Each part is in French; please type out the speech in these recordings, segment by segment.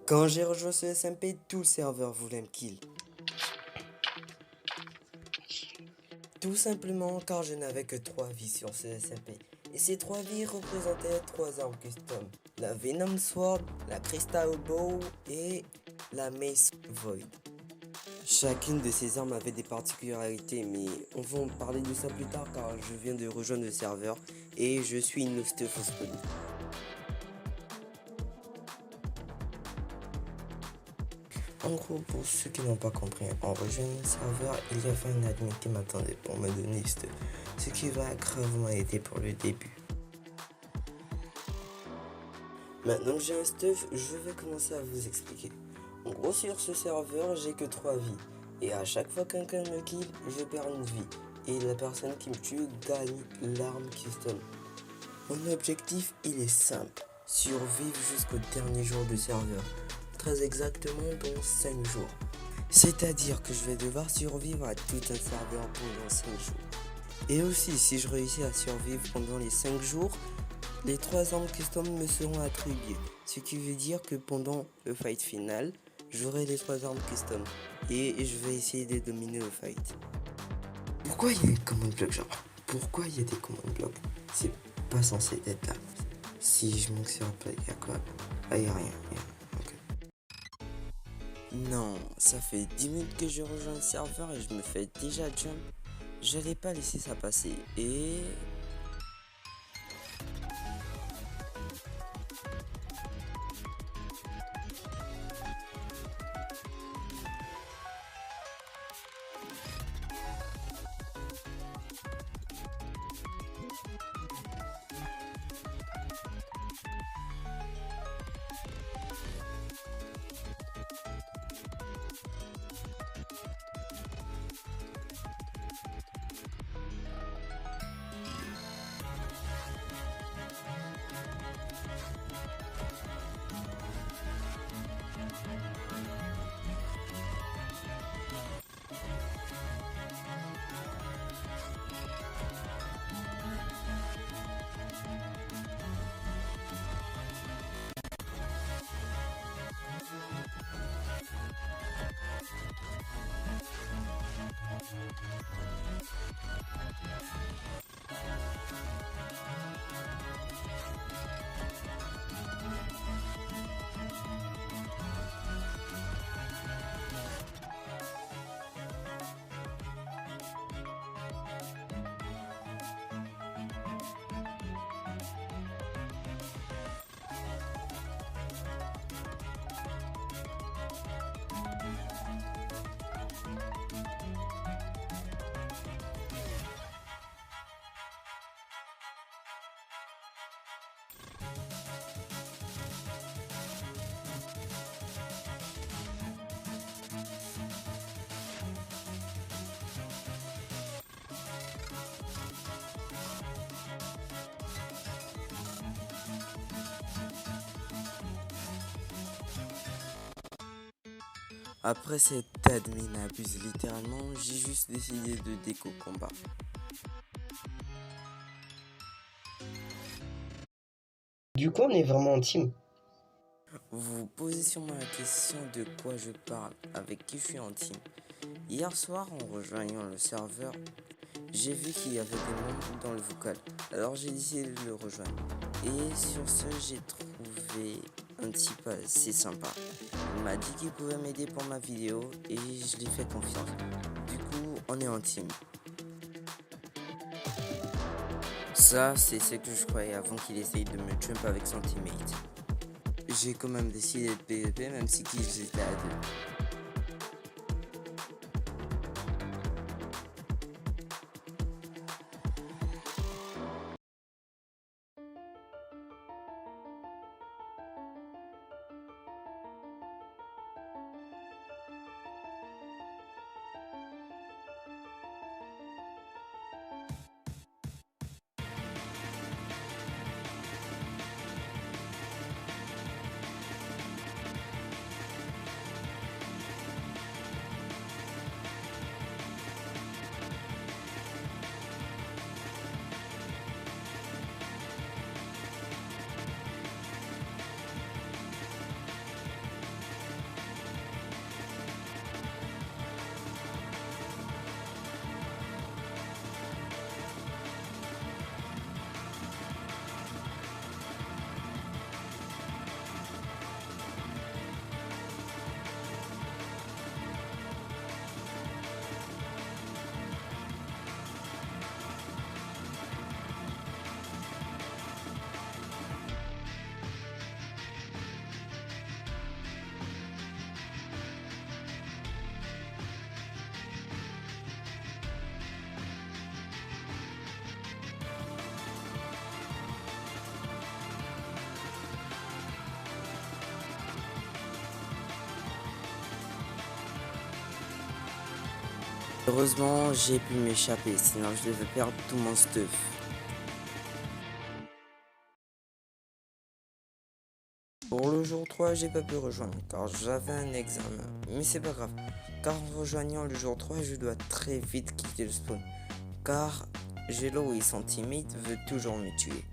Quand j'ai rejoint ce SMP, tout le serveur voulait me kill. Tout simplement car je n'avais que 3 vies sur ce SMP. Et ces 3 vies représentaient 3 armes custom. La Venom Sword, la Crystal Bow et la Mace Void. Chacune de ces armes avait des particularités, mais on va en parler de ça plus tard car je viens de rejoindre le serveur et je suis une stuff au spawn. En gros, pour ceux qui n'ont pas compris, en rejoignant le serveur, il y avait un admin qui m'attendait pour me donner stuff, ce qui va gravement aider pour le début. Maintenant que j'ai un stuff, je vais commencer à vous expliquer. En gros, sur ce serveur, j'ai que 3 vies. Et à chaque fois qu'un quelqu'un me kill, je perds une vie. Et la personne qui me tue gagne l'arme custom. Mon objectif, il est simple. Survivre jusqu'au dernier jour du serveur. Très exactement dans 5 jours. C'est-à-dire que je vais devoir survivre à tout un serveur pendant 5 jours. Et aussi, si je réussis à survivre pendant les 5 jours, les 3 armes custom me seront attribuées. Ce qui veut dire que pendant le fight final, j'aurai les 3 armes custom. Et je vais essayer de dominer le fight. Pourquoi il y a des command blocks genre? Pourquoi il y a des command blocks? C'est pas censé être là. Si je manque sur un play, il y a quoi? Ah, il y a rien. Okay. Non, ça fait 10 minutes que je rejoins le serveur et je me fais déjà jump. J'allais pas laisser ça passer et... Après cet admin abuse littéralement, j'ai juste décidé de déco combat. Du coup, on est vraiment en team. Vous vous posez sûrement la question de quoi je parle, avec qui je suis en team. Hier soir, en rejoignant le serveur, j'ai vu qu'il y avait des membres dans le vocal, alors j'ai décidé de le rejoindre. Et sur ce, j'ai trouvé un type assez sympa. Il m'a dit qu'il pouvait m'aider pour ma vidéo et je lui ai fait confiance. Du coup, on est en team. Ça, c'est ce que je croyais avant qu'il essaye de me jump avec son teammate. J'ai quand même décidé de PvP même si qu'ils étaient à deux. Heureusement, j'ai pu m'échapper, sinon je devais perdre tout mon stuff. Pour le jour 3, j'ai pas pu rejoindre car j'avais un examen. Mais c'est pas grave, car en rejoignant le jour 3, je dois très vite quitter le spawn. Car Gelo et son teammate veut toujours me tuer.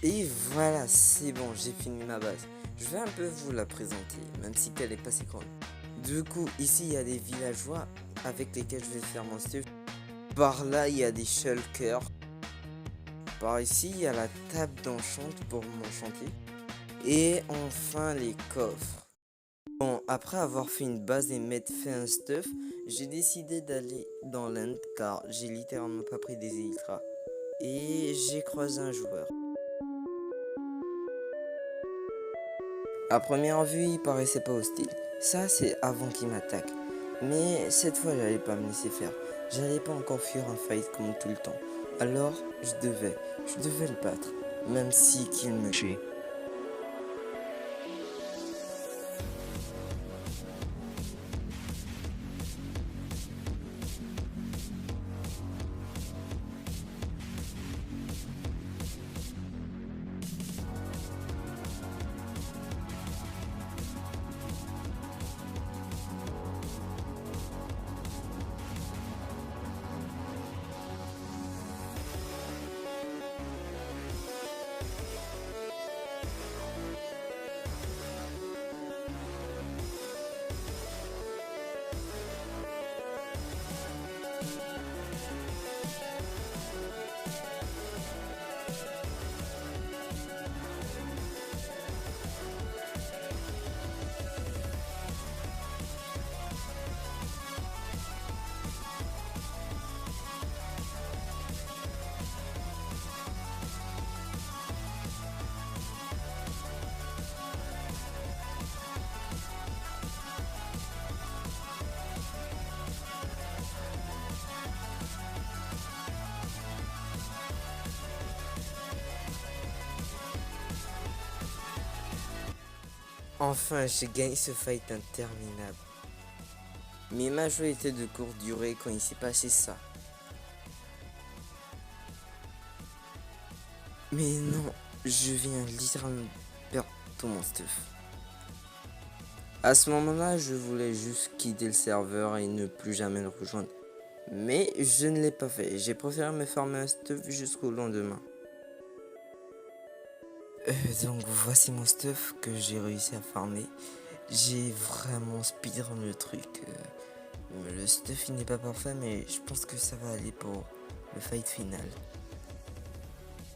Et voilà, c'est bon, j'ai fini ma base. Je vais un peu vous la présenter, même si elle est pas si grande. Du coup, ici il y a des villageois avec lesquels je vais faire mon stuff. Par là, il y a des shulkers. Par ici, il y a la table d'enchant pour m'enchanter. Et enfin, les coffres. Bon, après avoir fait une base et m'être fait un stuff, j'ai décidé d'aller dans l'End car j'ai littéralement pas pris des Elytras. Et j'ai croisé un joueur. À première vue, il paraissait pas hostile. Ça, c'est avant qu'il m'attaque. Mais cette fois, j'allais pas me laisser faire. J'allais pas encore fuir un fight comme tout le temps. Alors, je devais le battre. Même si qu'il me tue. Enfin, j'ai gagné ce fight interminable. Mais ma joie était de courte durée quand il s'est passé ça. Mais non, je viens littéralement perdre tout mon stuff. À ce moment-là, je voulais juste quitter le serveur et ne plus jamais le rejoindre. Mais je ne l'ai pas fait. J'ai préféré me farmer un stuff jusqu'au lendemain. Donc voici mon stuff que j'ai réussi à farmer. J'ai vraiment speedrun le truc. Le stuff il n'est pas parfait, mais je pense que ça va aller pour le fight final.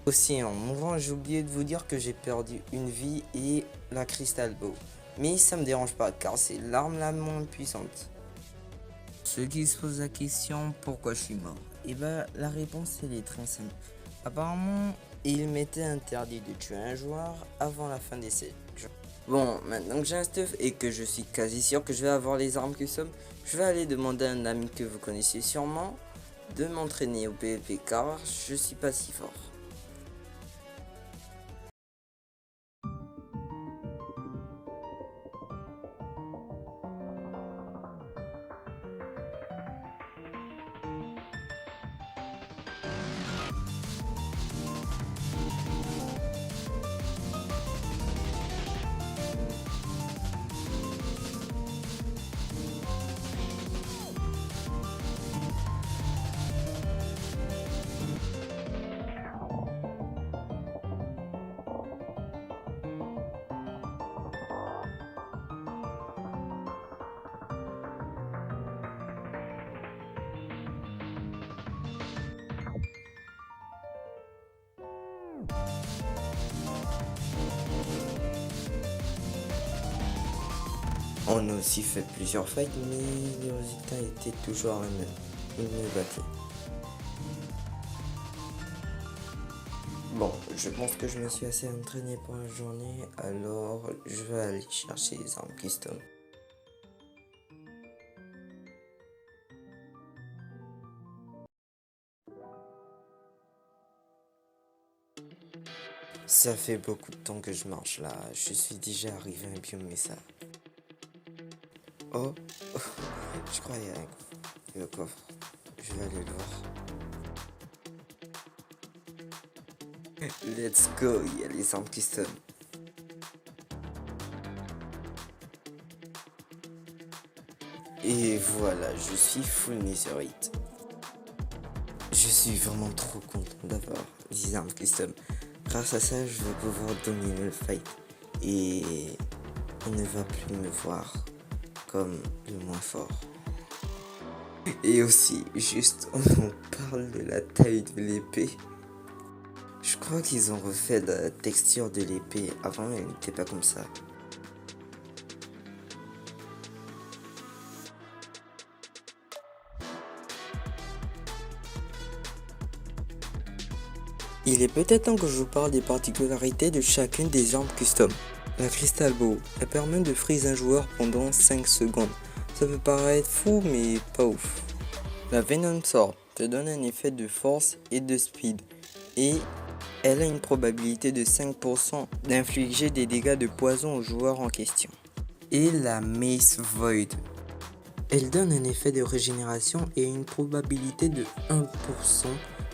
Aussi en mourant, j'ai oublié de vous dire que j'ai perdu une vie et la Crystal Bow. Mais ça me dérange pas car c'est l'arme la moins puissante. Ceux qui se posent la question pourquoi je suis mort, et bah la réponse elle est très simple. Apparemment, il m'était interdit de tuer un joueur avant la fin des 7 jours. Bon, maintenant que j'ai un stuff et que je suis quasi sûr que je vais avoir les armes custom, je vais aller demander à un ami que vous connaissez sûrement de m'entraîner au PvP car je suis pas si fort. On a aussi fait plusieurs fights, mais le résultat était toujours le même. Il me battait. Bon, je pense que je me suis assez entraîné pour la journée, alors je vais aller chercher les armes custom. Ça fait beaucoup de temps que je marche là, je suis déjà arrivé à un biome message. Oh, je crois qu'il y a le coffre, je vais aller le voir. Let's go, il y a les armes custom. Et voilà, je suis full netherite. Je suis vraiment trop content d'avoir les armes custom. Grâce à ça, je vais pouvoir dominer le fight. Et on ne va plus me voir comme le moins fort. Et aussi, juste on parle de la taille de l'épée. Je crois qu'ils ont refait la texture de l'épée. Avant, elle n'était pas comme ça. Il est peut-être temps que je vous parle des particularités de chacune des armes custom. La Crystal Bow, elle permet de freeze un joueur pendant 5 secondes. Ça peut paraître fou mais pas ouf. La Venom Sword te donne un effet de force et de speed. Et elle a une probabilité de 5% d'infliger des dégâts de poison au joueur en question. Et la Mace Void. Elle donne un effet de régénération et une probabilité de 1%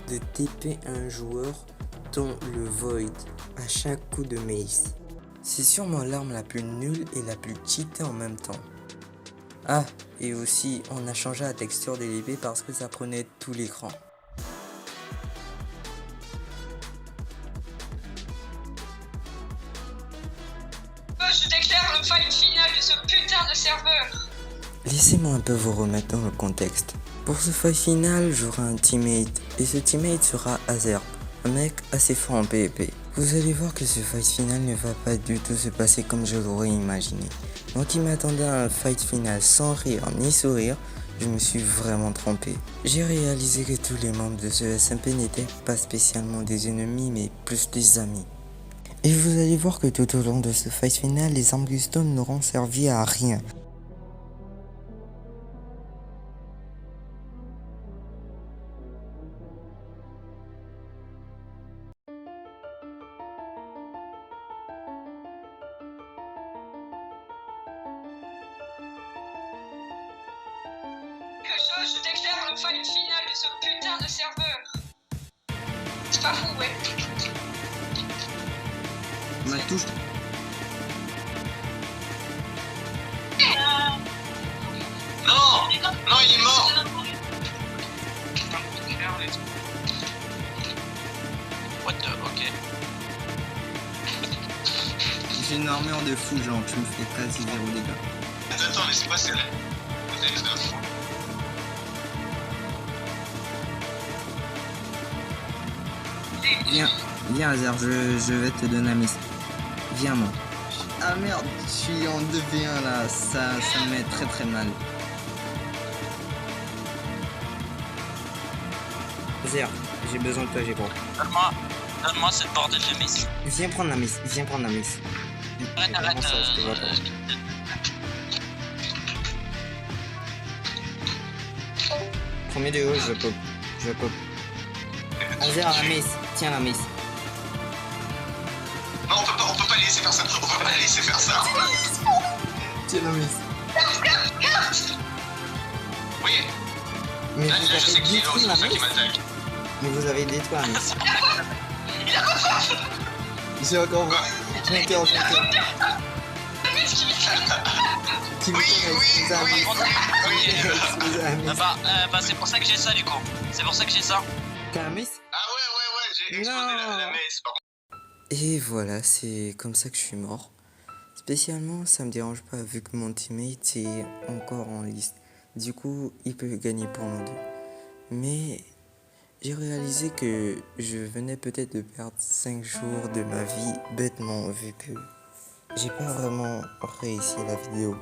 de TP un joueur dans le Void à chaque coup de mace. C'est sûrement l'arme la plus nulle et la plus cheatée en même temps. Ah, et aussi on a changé la texture de l'épée parce que ça prenait tout l'écran. Je déclare le fight final de ce putain de serveur. Laissez-moi un peu vous remettre dans le contexte. Pour ce fight final, j'aurai un teammate, et ce teammate sera Azerb, un mec assez fort en PvP. Vous allez voir que ce fight final ne va pas du tout se passer comme je l'aurais imaginé. Moi qui m'attendais à un fight final sans rire ni sourire, je me suis vraiment trompé. J'ai réalisé que tous les membres de ce SMP n'étaient pas spécialement des ennemis, mais plus des amis. Et vous allez voir que tout au long de ce fight final, les armes custom n'auront servi à rien. Je déclare le fight final de ce putain de serveur. C'est pas fou, ouais. Ma touche. Non, Non, il est mort. What the... Ok. J'ai une armure de fou, genre tu me fais quasi 0 dégâts. Attends, mais c'est pas celle. Viens Azer, je vais te donner un miss. Viens moi. Ah merde, je suis en 2v1 là, ça me met très très mal. Azer, j'ai besoin de toi, j'ai gros. Donne-moi cette bordel de miss. Viens prendre la miss, Arrête. Comment ça, je te vois pas. Premier de haut, je pop. Azer, la miss, tiens la miss. Non, on peut pas laisser faire ça. On peut pas laisser faire ça. Tiens la miss. Oui. Mais Là, vous je sais avez qu'il est là, détruit c'est la pour ça miss. qu'il m'attaque. Mais vous avez détruit la miss. J'ai encore compté. Bah, c'est pour ça que j'ai ça, du coup. C'est pour ça que j'ai ça. T'as la miss? Ah ouais, j'ai explosé la messe. Et voilà, c'est comme ça que je suis mort. Spécialement, ça me dérange pas vu que mon teammate est encore en liste. Du coup, il peut gagner pour nous deux. Mais j'ai réalisé que je venais peut-être de perdre 5 jours de ma vie bêtement vu que j'ai pas vraiment réussi la vidéo.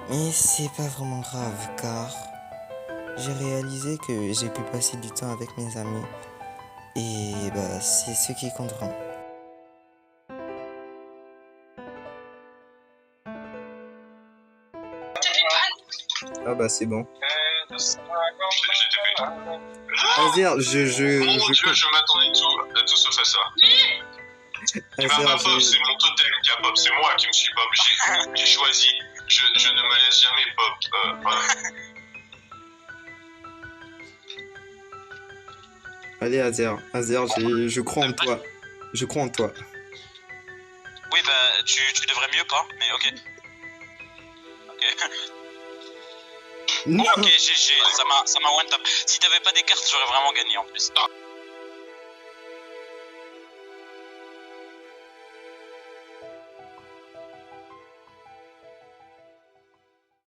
Mais c'est pas vraiment grave car j'ai réalisé que j'ai pu passer du temps avec mes amis et bah c'est ce qui compte vraiment. Ah bah c'est bon. GTP. Azir, Mon dieu, je m'attendais à tout sauf à ça. Il va pas pop, c'est mon totem qui a pop, c'est moi qui me suis pop. J'ai choisi, je ne me laisse jamais pop. Voilà. Allez Azir, je crois en toi. Je crois en toi. Oui, bah, tu devrais mieux pas, mais ok. Ok. Non. Ok, GG, ça m'a one tap. Si t'avais pas des cartes, j'aurais vraiment gagné en plus. Non,